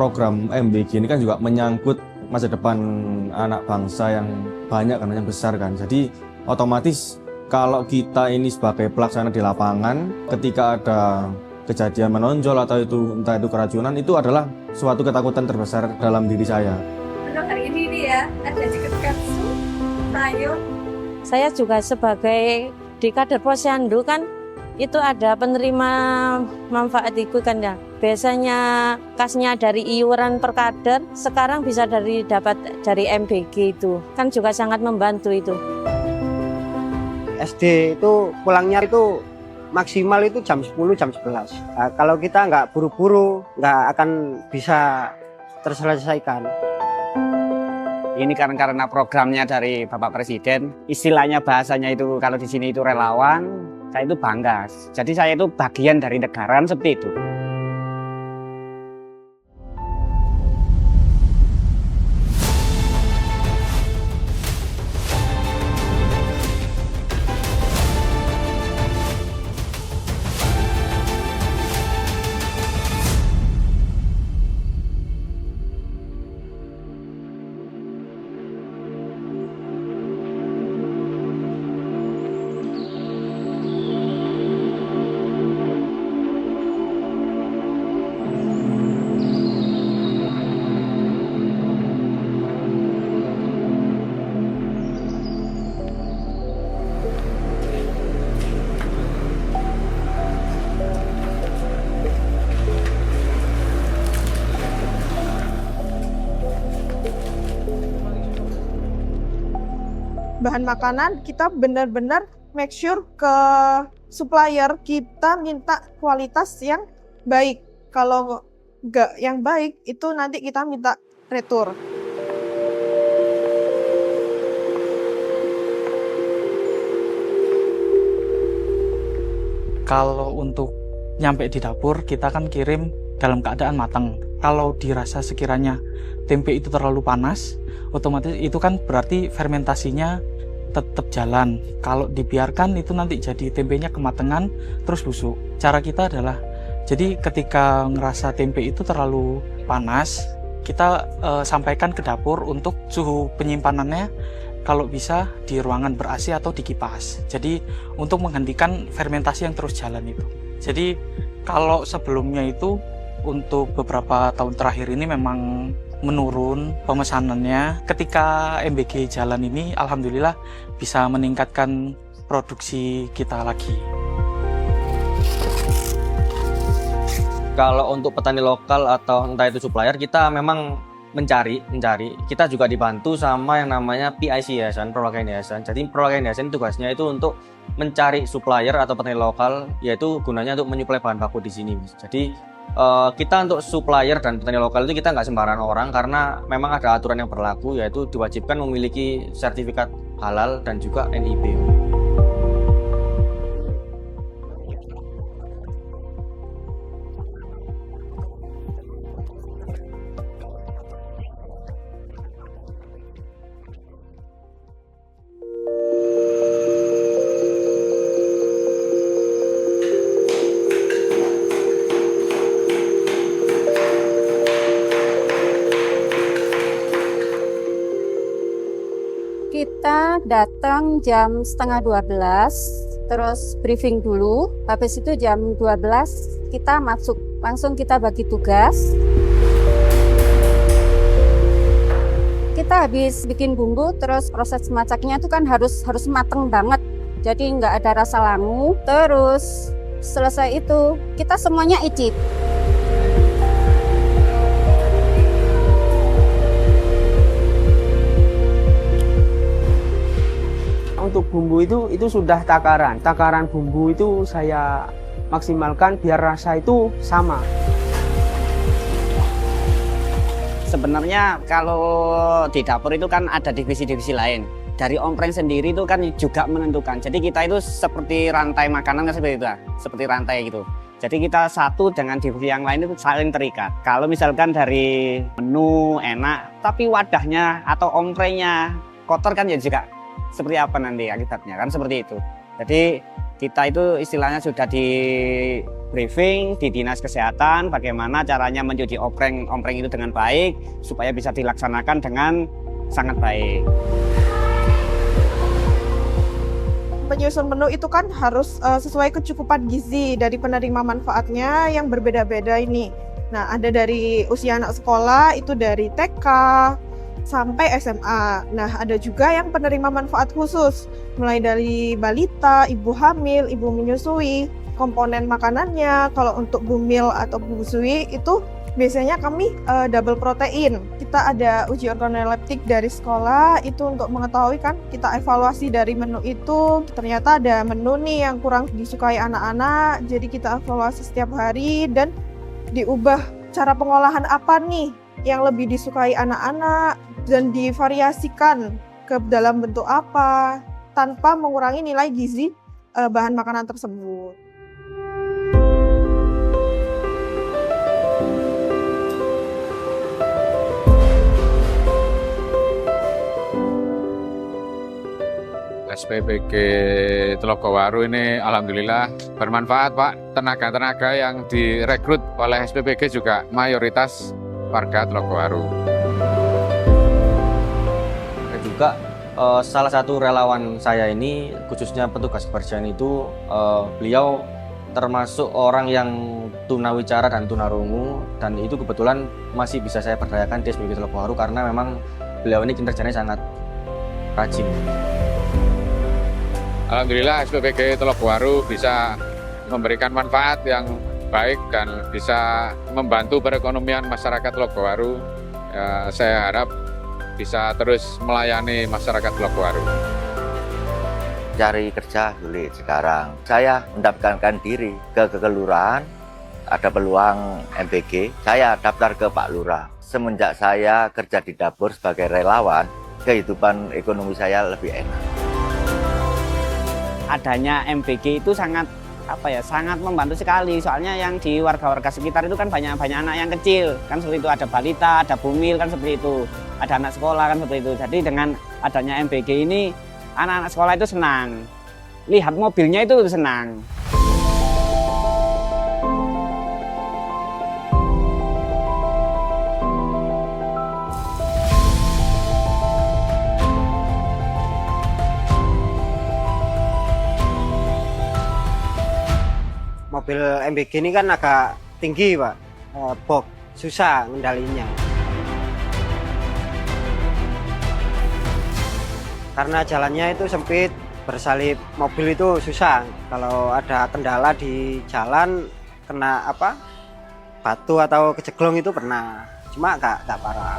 program MBG ini kan juga menyangkut masa depan anak bangsa yang banyak kan, yang besar kan. Jadi otomatis kalau kita ini sebagai pelaksana di lapangan, ketika ada kejadian menonjol atau itu entah itu keracunan, itu adalah suatu ketakutan terbesar dalam diri saya. Untuk hari ini nih ya, ada Cikep Kapsu, Tayo. Saya juga sebagai di kader Posyandu kan itu ada penerima manfaat itu kan ya. Biasanya kasnya dari iuran per kader, sekarang bisa dapat dari MBG itu. Kan juga sangat membantu itu. SD itu pulangnya itu maksimal itu jam 10, jam 11. Nah, kalau kita nggak buru-buru, nggak akan bisa terselesaikan. Ini karena programnya dari Bapak Presiden, istilahnya bahasanya itu kalau di sini itu relawan, saya itu bangga. Jadi saya itu bagian dari negara seperti itu. Bahan makanan kita benar-benar make sure ke supplier kita minta kualitas yang baik. Kalau nggak yang baik itu nanti kita minta retur. Kalau untuk nyampe di dapur kita kan kirim dalam keadaan matang. Kalau dirasa sekiranya tempe itu terlalu panas, otomatis itu kan berarti fermentasinya tetap jalan. Kalau dibiarkan itu nanti jadi tempenya kematangan terus busuk. Cara kita adalah jadi ketika ngerasa tempe itu terlalu panas, kita sampaikan ke dapur untuk suhu penyimpanannya kalau bisa di ruangan ber-AC atau di kipas. Jadi untuk menghentikan fermentasi yang terus jalan itu. Jadi kalau sebelumnya itu untuk beberapa tahun terakhir ini memang menurun pemesanannya. Ketika MBG jalan ini alhamdulillah bisa meningkatkan produksi kita lagi. Kalau untuk petani lokal atau entah itu supplier, kita memang mencari. Kita juga dibantu sama yang namanya PIC Yayasan, Perwakilan Yayasan. Jadi Perwakilan Yayasan tugasnya itu untuk mencari supplier atau petani lokal, yaitu gunanya untuk menyuplai bahan baku di sini. Jadi kita untuk supplier dan petani lokal itu kita nggak sembarangan orang, karena memang ada aturan yang berlaku, yaitu diwajibkan memiliki sertifikat halal dan juga NIB. Kita datang jam setengah 12, terus briefing dulu. Habis itu jam 12 kita masuk, langsung kita bagi tugas. Kita habis bikin bumbu, terus proses masaknya itu kan harus mateng banget. Jadi nggak ada rasa langu. Terus selesai itu kita semuanya icip. Untuk bumbu itu sudah takaran. Takaran bumbu itu saya maksimalkan biar rasa itu sama. Sebenarnya kalau di dapur itu kan ada divisi-divisi lain. Dari Ompreng sendiri itu kan juga menentukan. Jadi kita itu seperti rantai makanan kan seperti itu, seperti rantai gitu. Jadi kita satu dengan divisi yang lain itu saling terikat. Kalau misalkan dari menu enak, tapi wadahnya atau omprengnya kotor kan ya juga seperti apa nanti akibatnya kan seperti itu. Jadi Kita itu istilahnya sudah di briefing di Dinas Kesehatan bagaimana caranya mencuci ompreng itu dengan baik supaya bisa dilaksanakan dengan sangat baik. Penyusun menu itu kan harus sesuai kecukupan gizi dari penerima manfaatnya yang berbeda-beda ini. Nah, ada dari usia anak sekolah, itu dari TK sampai SMA. Nah, ada juga yang penerima manfaat khusus, mulai dari balita, ibu hamil, ibu menyusui. Komponen makanannya, kalau untuk bumil atau busui itu biasanya kami double protein. Kita ada uji organoleptik dari sekolah itu untuk mengetahui kan, kita evaluasi dari menu itu. Ternyata ada menu nih yang kurang disukai anak-anak, jadi kita evaluasi setiap hari dan diubah cara pengolahan apa nih yang lebih disukai anak-anak dan divariasikan ke dalam bentuk apa tanpa mengurangi nilai gizi bahan makanan tersebut. SPPG Telogowaru ini alhamdulillah bermanfaat Pak. Tenaga-tenaga yang direkrut oleh SPPG juga mayoritas warga Telogowaru. Juga salah satu relawan saya ini, khususnya petugas kebersihan itu, beliau termasuk orang yang tunawicara dan tunarungu, dan itu kebetulan masih bisa saya perdayakan di SPPG Telogowaru karena memang beliau ini kinerjanya sangat rajin. Alhamdulillah SPPG Telogowaru bisa memberikan manfaat yang baik dan bisa membantu perekonomian masyarakat Telogowaru. Ya, saya harap bisa terus melayani masyarakat Telogowaru. Cari kerja sulit sekarang. Saya mendaftarkan diri ke kelurahan, ada peluang MPG. Saya daftar ke Pak Lurah. Semenjak saya kerja di dapur sebagai relawan, kehidupan ekonomi saya lebih enak. Adanya MBG itu sangat membantu sekali, soalnya yang di warga-warga sekitar itu kan banyak anak yang kecil kan seperti itu, ada balita, ada bumil kan seperti itu, ada anak sekolah kan seperti itu. Jadi dengan adanya MBG ini anak-anak sekolah itu senang, lihat mobilnya itu senang. Mobil MBG ini kan agak tinggi Pak, box susah ngendalinya. Karena jalannya itu sempit, bersalip mobil itu susah. Kalau ada kendala di jalan, kena batu atau keceglong itu pernah, cuma nggak parah.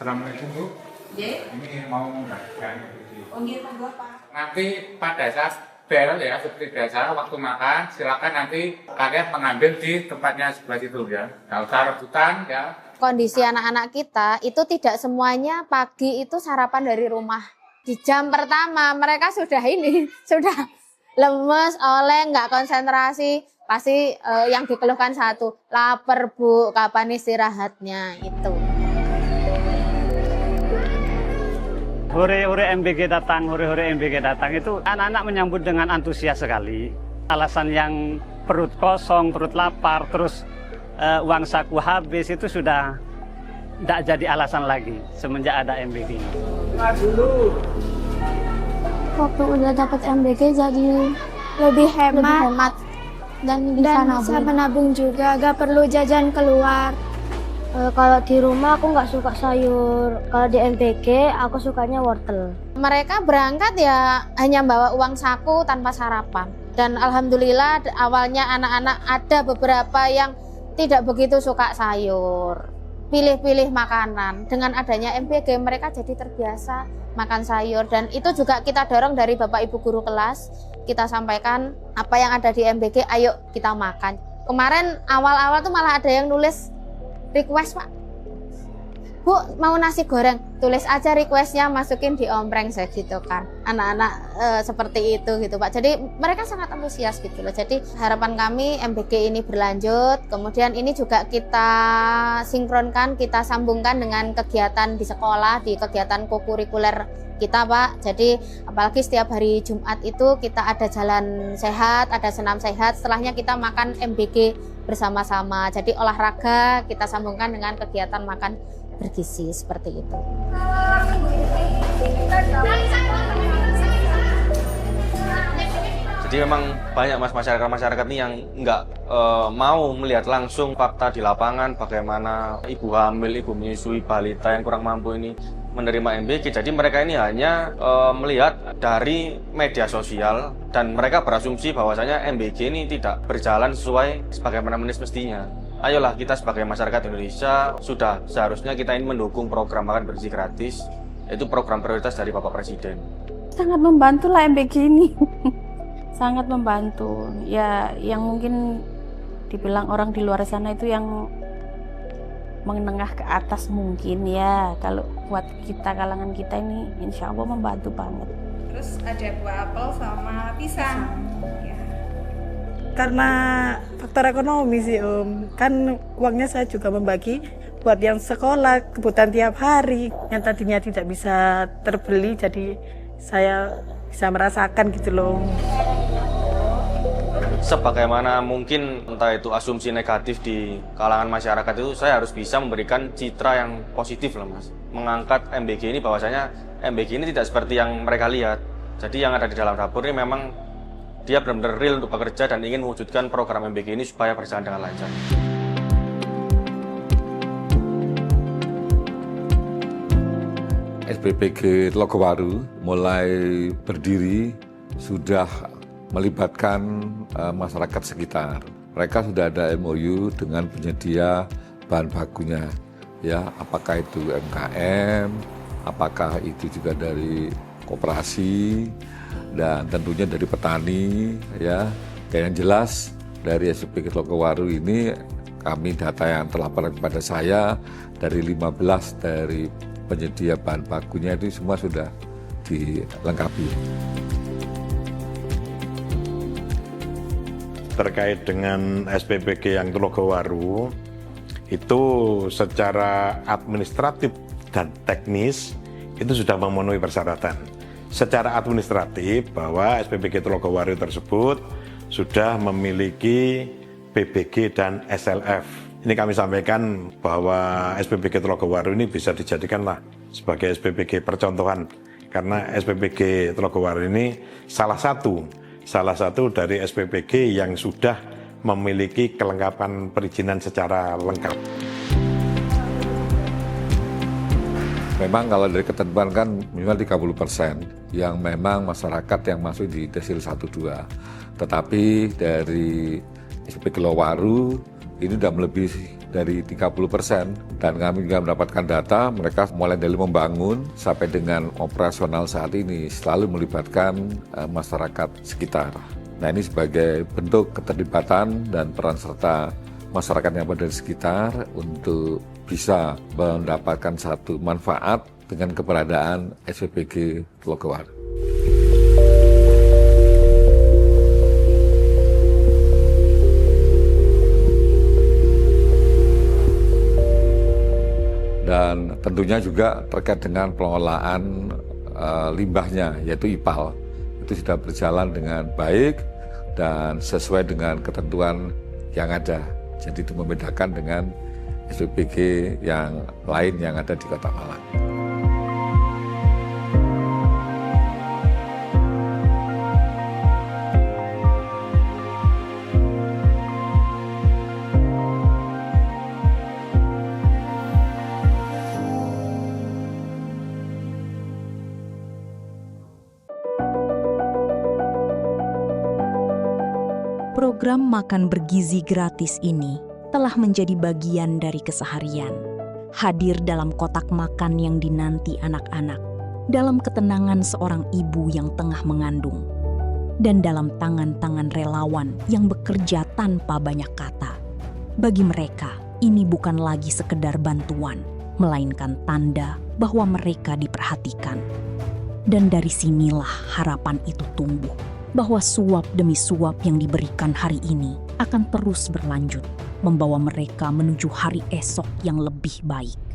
Assalamualaikum Bu. Ini mau membagikan Pak. nanti pada saat bel ya, seperti biasa waktu makan silakan nanti kalian mengambil di tempatnya sebelah situ ya. Nggak usah rebutan ya. Kondisi anak-anak kita itu tidak semuanya pagi itu sarapan dari rumah. Di jam pertama mereka sudah lemes, oleh, nggak konsentrasi. Pasti yang dikeluhkan satu, lapar Bu, kapan istirahatnya itu. Hore-hore MBG datang itu anak-anak menyambut dengan antusias sekali. Alasan yang perut kosong, perut lapar, terus uang saku habis itu sudah tidak jadi alasan lagi semenjak ada MBG. Waktu udah dapat MBG jadi lebih hemat dan bisa menabung juga, gak perlu jajan keluar. Kalau di rumah aku nggak suka sayur, kalau di MBG aku sukanya wortel. Mereka berangkat ya hanya bawa uang saku tanpa sarapan. Dan alhamdulillah awalnya anak-anak ada beberapa yang tidak begitu suka sayur, pilih-pilih makanan. Dengan adanya MBG mereka jadi terbiasa makan sayur, dan itu juga kita dorong dari Bapak Ibu guru kelas. Kita sampaikan apa yang ada di MBG, ayo kita makan. Kemarin awal-awal tuh malah ada yang nulis request Pak, Bu mau nasi goreng, tulis aja requestnya, masukin di ompreng saya gitu kan. Anak-anak seperti itu gitu Pak. Jadi mereka sangat antusias gitu loh. Jadi harapan kami MBG ini berlanjut. Kemudian ini juga kita sinkronkan, kita sambungkan dengan kegiatan di sekolah, di kegiatan kokurikuler kita Pak. Jadi apalagi setiap hari Jumat itu kita ada jalan sehat, ada senam sehat. Setelahnya kita makan MBG bersama-sama. Jadi olahraga kita sambungkan dengan kegiatan makan bergizi seperti itu. Jadi memang banyak masyarakat ini yang nggak mau melihat langsung fakta di lapangan bagaimana ibu hamil, ibu menyusui, balita yang kurang mampu ini menerima MBG. Jadi mereka ini hanya melihat dari media sosial dan mereka berasumsi bahwasanya MBG ini tidak berjalan sesuai sebagaimana mestinya. Ayolah kita sebagai masyarakat Indonesia sudah seharusnya kita ini mendukung program makan bersih gratis, yaitu program prioritas dari Bapak Presiden. Sangat membantu lah MBG ini. Sangat membantu. Ya yang mungkin dibilang orang di luar sana itu yang menengah ke atas mungkin ya. Kalau buat kita kalangan kita ini insya Allah membantu banget. Terus ada buah apel sama pisang. Ya. Karena faktor ekonomi sih kan uangnya saya juga membagi buat yang sekolah, kebutuhan tiap hari yang tadinya tidak bisa terbeli, jadi saya bisa merasakan gitu loh. Sebagaimana mungkin entah itu asumsi negatif di kalangan masyarakat itu, saya harus bisa memberikan citra yang positif lah Mas. Mengangkat MBG ini bahwasanya MBG ini tidak seperti yang mereka lihat. Jadi yang ada di dalam dapur ini memang dia benar-benar real untuk bekerja dan ingin mewujudkan program MBG ini supaya berjalan dengan lancar. SPPG Telogowaru mulai berdiri sudah melibatkan masyarakat sekitar. Mereka sudah ada MOU dengan penyedia bahan bakunya, ya apakah itu UMKM, apakah itu juga dari koperasi, dan tentunya dari petani ya. Dan yang jelas dari SPPG Telogowaru ini kami data yang terlapor kepada saya dari 15 dari penyedia bahan bakunya itu semua sudah dilengkapi. Terkait dengan SPPG yang Telogowaru itu secara administratif dan teknis itu sudah memenuhi persyaratan. Secara administratif bahwa SPPG Telogowaru tersebut sudah memiliki PBG dan SLF. Ini kami sampaikan bahwa SPPG Telogowaru ini bisa dijadikanlah sebagai SPPG percontohan karena SPPG Telogowaru ini salah satu dari SPPG yang sudah memiliki kelengkapan perizinan secara lengkap. Memang kalau dari ketentuan kan minimal 30% yang memang masyarakat yang masuk di desil 1-2. Tetapi dari SPPG Telogowaru ini sudah melebihi dari 30%. Dan kami juga mendapatkan data mereka mulai dari membangun sampai dengan operasional saat ini selalu melibatkan masyarakat sekitar. Nah ini sebagai bentuk keterlibatan dan peran serta masyarakat yang berada di sekitar untuk bisa mendapatkan satu manfaat dengan keberadaan SPPG Telogowaru. Dan tentunya juga terkait dengan pengelolaan limbahnya yaitu IPAL itu sudah berjalan dengan baik dan sesuai dengan ketentuan yang ada. Jadi itu membedakan dengan SPPG yang lain yang ada di Kota Malang. Program makan bergizi gratis ini telah menjadi bagian dari keseharian. Hadir dalam kotak makan yang dinanti anak-anak, dalam ketenangan seorang ibu yang tengah mengandung, dan dalam tangan-tangan relawan yang bekerja tanpa banyak kata. Bagi mereka, ini bukan lagi sekedar bantuan, melainkan tanda bahwa mereka diperhatikan. Dan dari sinilah harapan itu tumbuh, bahwa suap demi suap yang diberikan hari ini akan terus berlanjut, membawa mereka menuju hari esok yang lebih baik.